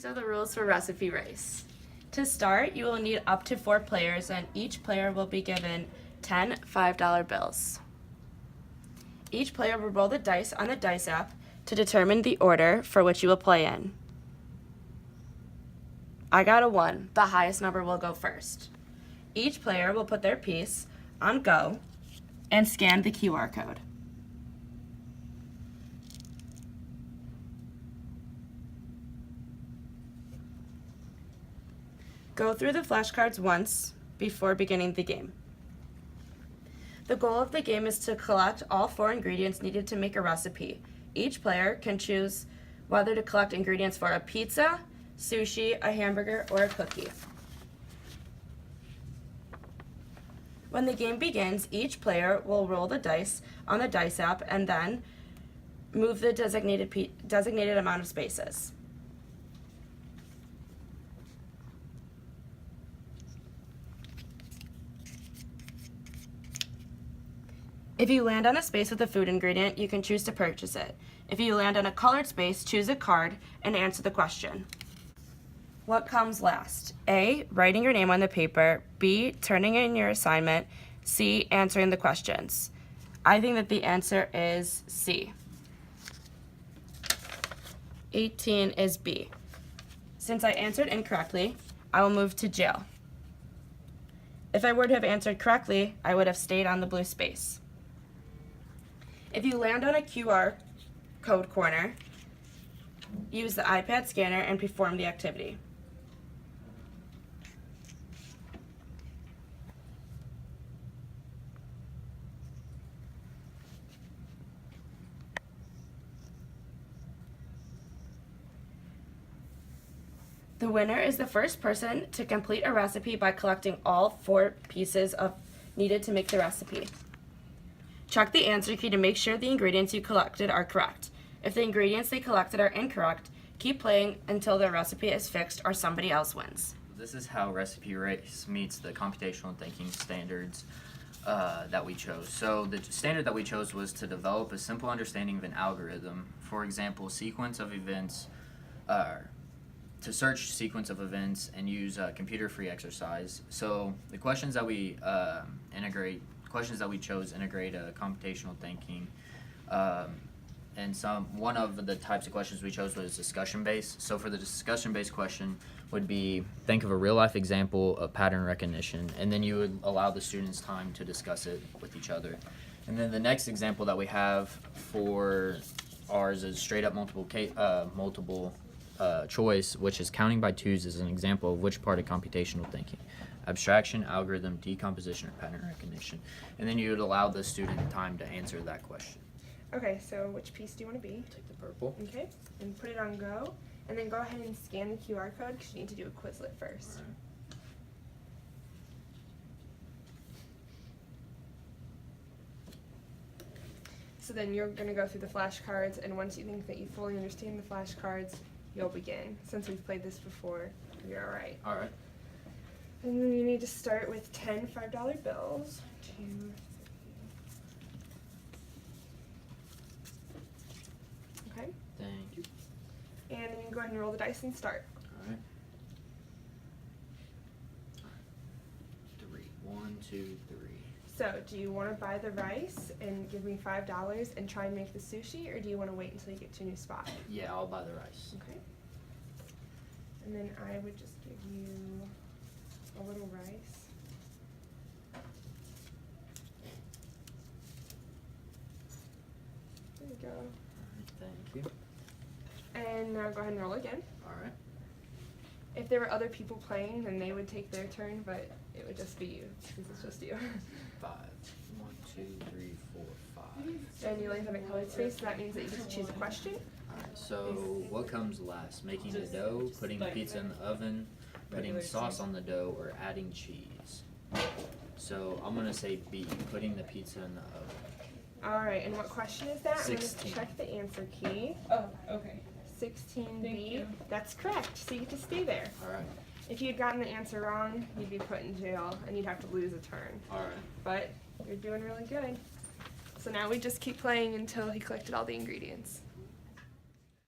These are the rules for Recipe Race. To start, you will need up to 4 players, and each player will be given 10 $5 bills. Each player will roll the dice on the dice app to determine the order for which you will play in. I got a 1. The highest number will go first. Each player will put their piece on go and scan the QR code. Go through the flashcards once before beginning the game. The goal of the game is to collect all 4 ingredients needed to make a recipe. Each player can choose whether to collect ingredients for a pizza, sushi, a hamburger, or a cookie. When the game begins, each player will roll the dice on the dice app and then move the designated amount of spaces. If you land on a space with a food ingredient, you can choose to purchase it. If you land on a colored space, choose a card and answer the question. What comes last? A, writing your name on the paper. B, turning in your assignment. C, answering the questions. I think that the answer is C. 18 is B. Since I answered incorrectly, I will move to jail. If I were to have answered correctly, I would have stayed on the blue space. If you land on a QR code corner, use the iPad scanner and perform the activity. The winner is the first person to complete a recipe by collecting all 4 pieces needed to make the recipe. Check the answer key to make sure the ingredients you collected are correct. If the ingredients they collected are incorrect, keep playing until their recipe is fixed or somebody else wins. This is how Recipe Race meets the computational thinking standards that we chose. So the standard that we chose was to develop a simple understanding of an algorithm. For example, sequence of events, to search sequence of events and use computer-free exercise. So the questions that we chose integrate computational thinking, and one of the types of questions we chose was discussion-based. So for the discussion-based question would be, think of a real-life example of pattern recognition, and then you would allow the students time to discuss it with each other. And then the next example that we have for ours is straight-up multiple choice, which is counting by twos, is an example of which part of computational thinking: abstraction, algorithm, decomposition, or pattern recognition. And then you would allow the student time to answer that question. Okay, so which piece do you want to be? Take the purple. Okay, and put it on go, and then go ahead and scan the QR code because you need to do a Quizlet first. All right. So then you're going to go through the flashcards, and once you think that you fully understand the flashcards, you'll begin. Since we've played this before, you're all right. All right. And then you need to start with 10 $5 bills. 2, 3. Okay. Thank you. And then you can go ahead and roll the dice and start. All right. 3. 1, 2, 3. So, do you want to buy the rice and give me $5 and try and make the sushi, or do you want to wait until you get to a new spot? Yeah, I'll buy the rice. Okay. And then I would just give you a little rice. There you go. All right, thank you. And now go ahead and roll again. All right. If there were other people playing, then they would take their turn, but it would just be you, because it's just you. 5. 1, 2, 3, 4, 5. And you land on a colored space, so that means that you get to choose a question. Alright, so what comes last? Making the dough, putting the pizza in the oven, putting sauce on the dough, or adding cheese? So I'm going to say B, putting the pizza in the oven. Alright, and what question is that? 16. I'm going to check the answer key. Oh, okay. 16B. Thank you. That's correct, so you get to stay there. Alright. If you had gotten the answer wrong, you'd be put in jail and you'd have to lose a turn. Alright. But you're doing really good. So now we just keep playing until he collected all the ingredients.